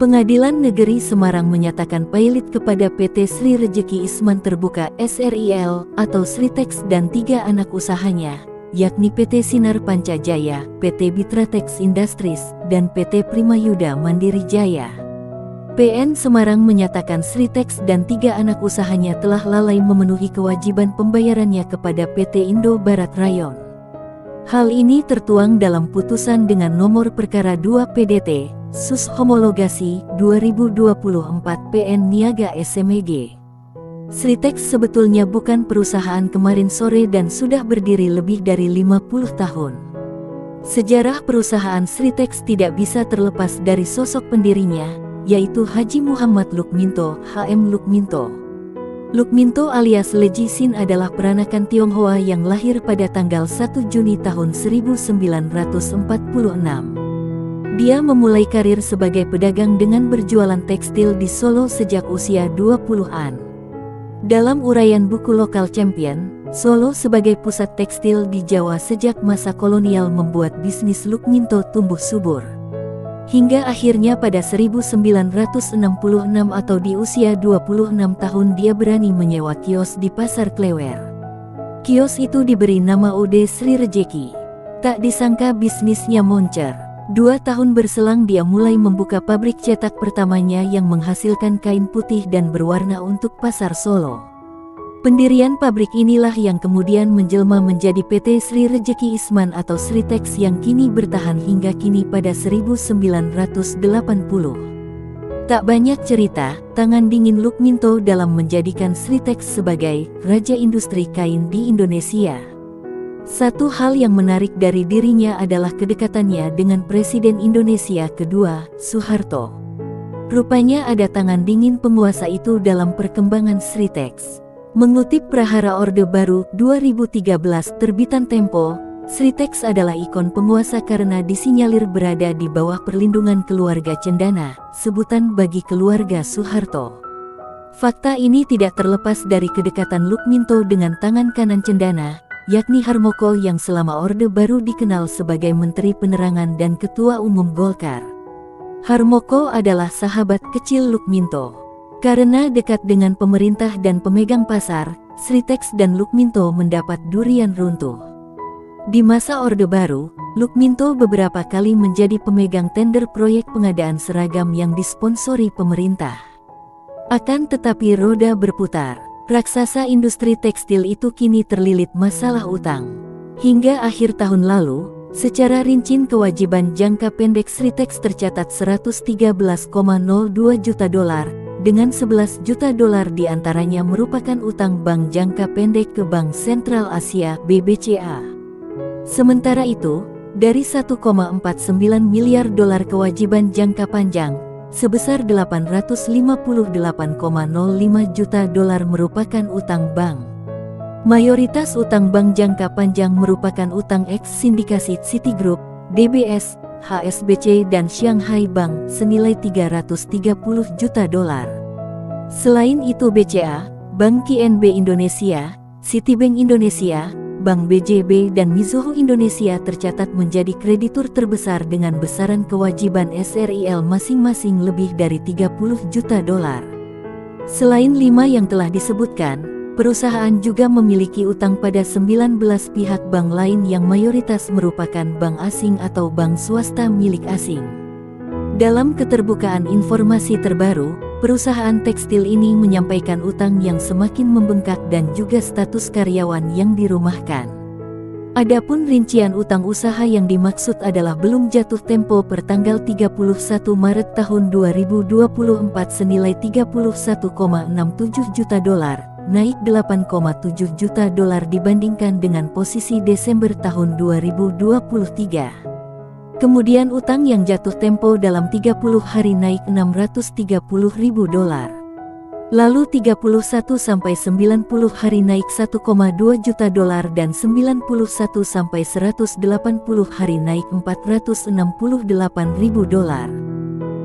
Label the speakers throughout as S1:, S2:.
S1: Pengadilan Negeri Semarang menyatakan pilot kepada PT Sri Rejeki Isman Terbuka SRIL atau Sritex dan 3 anak usahanya, yakni PT Sinar Panca Jaya, PT Bitratex Industries, dan PT Primayuda Mandiri Jaya. PN Semarang menyatakan Sritex dan 3 anak usahanya telah lalai memenuhi kewajiban pembayarannya kepada PT Indo Barat Rayon. Hal ini tertuang dalam putusan dengan nomor perkara 2 PDT, Sus Homologasi 2024 PN Niaga SMEG. Sritex sebetulnya bukan perusahaan kemarin sore dan sudah berdiri lebih dari 50 tahun. Sejarah perusahaan Sritex tidak bisa terlepas dari sosok pendirinya, yaitu Haji Muhammad Lukminto, HM Lukminto. Lukminto alias Leji Sin adalah peranakan Tionghoa yang lahir pada tanggal 1 Juni tahun 1946. Dia memulai karir sebagai pedagang dengan berjualan tekstil di Solo sejak usia 20-an. Dalam uraian buku Lokal Champion, Solo sebagai pusat tekstil di Jawa sejak masa kolonial membuat bisnis Lukminto tumbuh subur. Hingga akhirnya pada 1966 atau di usia 26 tahun dia berani menyewa kios di Pasar Klewer. Kios itu diberi nama Ode Sri Rejeki. Tak disangka bisnisnya moncer. 2 tahun berselang dia mulai membuka pabrik cetak pertamanya yang menghasilkan kain putih dan berwarna untuk pasar Solo. Pendirian pabrik inilah yang kemudian menjelma menjadi PT Sri Rejeki Isman atau Sritex yang kini bertahan hingga kini pada 1980. Tak banyak cerita, tangan dingin Lukminto dalam menjadikan Sritex sebagai raja industri kain di Indonesia. Satu hal yang menarik dari dirinya adalah kedekatannya dengan Presiden Indonesia kedua, Soeharto. Rupanya ada tangan dingin penguasa itu dalam perkembangan Sritex. Mengutip Prahara Orde Baru 2013 terbitan Tempo, Sritex adalah ikon penguasa karena disinyalir berada di bawah perlindungan keluarga Cendana, sebutan bagi keluarga Soeharto. Fakta ini tidak terlepas dari kedekatan Lukminto dengan tangan kanan Cendana, yakni Harmoko yang selama Orde Baru dikenal sebagai Menteri Penerangan dan Ketua Umum Golkar. Harmoko adalah sahabat kecil Lukminto. Karena dekat dengan pemerintah dan pemegang pasar, Sritex dan Lukminto mendapat durian runtuh. Di masa Orde Baru, Lukminto beberapa kali menjadi pemegang tender proyek pengadaan seragam yang disponsori pemerintah. Akan tetapi roda berputar. Raksasa industri tekstil itu kini terlilit masalah utang. Hingga akhir tahun lalu, secara rinci kewajiban jangka pendek Sritex tercatat 113,02 juta dolar, dengan 11 juta dolar diantaranya merupakan utang bank jangka pendek ke Bank Sentral Asia (BBCA). Sementara itu, dari 1,49 miliar dolar kewajiban jangka panjang, sebesar 858,05 juta dolar merupakan utang bank. Mayoritas utang bank jangka panjang merupakan utang eks-sindikasi Citigroup, DBS, HSBC dan Shanghai Bank senilai 330 juta dolar. Selain itu BCA, Bank KNB Indonesia, Citibank Indonesia, Bank BJB dan Mizuho Indonesia tercatat menjadi kreditur terbesar dengan besaran kewajiban SRIL masing-masing lebih dari 30 juta dolar. Selain 5 yang telah disebutkan, perusahaan juga memiliki utang pada 19 pihak bank lain yang mayoritas merupakan bank asing atau bank swasta milik asing. Dalam keterbukaan informasi terbaru, perusahaan tekstil ini menyampaikan utang yang semakin membengkak dan juga status karyawan yang dirumahkan. Adapun rincian utang usaha yang dimaksud adalah belum jatuh tempo per tanggal 31 Maret tahun 2024 senilai 31,67 juta dolar, naik 8,7 juta dolar dibandingkan dengan posisi Desember tahun 2023. Kemudian utang yang jatuh tempo dalam 30 hari naik 630 ribu dolar. Lalu 31 sampai 90 hari naik 1,2 juta dolar dan 91 sampai 180 hari naik 468 ribu dolar.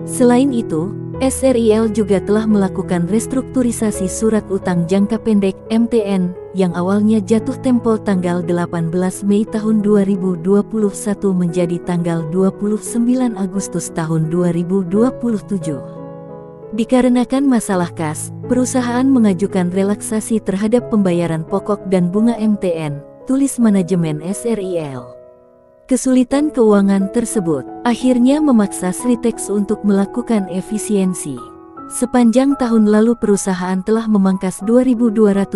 S1: Selain itu, SRIL juga telah melakukan restrukturisasi surat utang jangka pendek (MTN) yang awalnya jatuh tempo tanggal 18 Mei tahun 2021 menjadi tanggal 29 Agustus tahun 2027. Dikarenakan masalah kas, perusahaan mengajukan relaksasi terhadap pembayaran pokok dan bunga MTN, tulis manajemen SRIL. Kesulitan keuangan tersebut akhirnya memaksa Sritex untuk melakukan efisiensi. Sepanjang tahun lalu perusahaan telah memangkas 2.232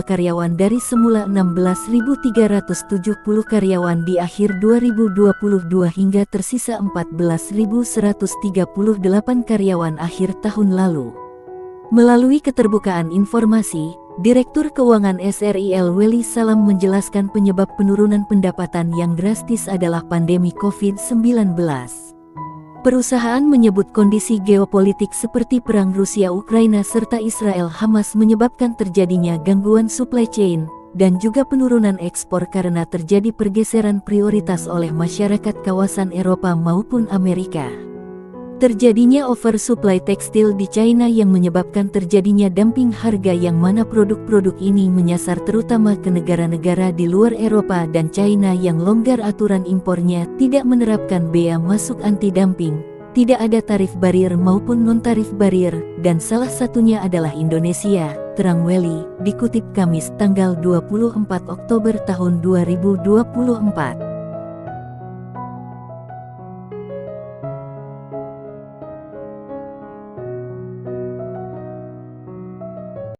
S1: karyawan dari semula 16.370 karyawan di akhir 2022 hingga tersisa 14.138 karyawan akhir tahun lalu. Melalui keterbukaan informasi, Direktur Keuangan SRIL Welly Salam menjelaskan penyebab penurunan pendapatan yang drastis adalah pandemi COVID-19. Perusahaan menyebut kondisi geopolitik seperti perang Rusia-Ukraina serta Israel-Hamas menyebabkan terjadinya gangguan supply chain, dan juga penurunan ekspor karena terjadi pergeseran prioritas oleh masyarakat kawasan Eropa maupun Amerika. Terjadinya oversupply tekstil di China yang menyebabkan terjadinya dumping harga yang mana produk-produk ini menyasar terutama ke negara-negara di luar Eropa dan China yang longgar aturan impornya, tidak menerapkan bea masuk anti-dumping, tidak ada tarif barier maupun non-tarif barier, dan salah satunya adalah Indonesia, terang Welly, dikutip Kamis tanggal 24 Oktober tahun 2024.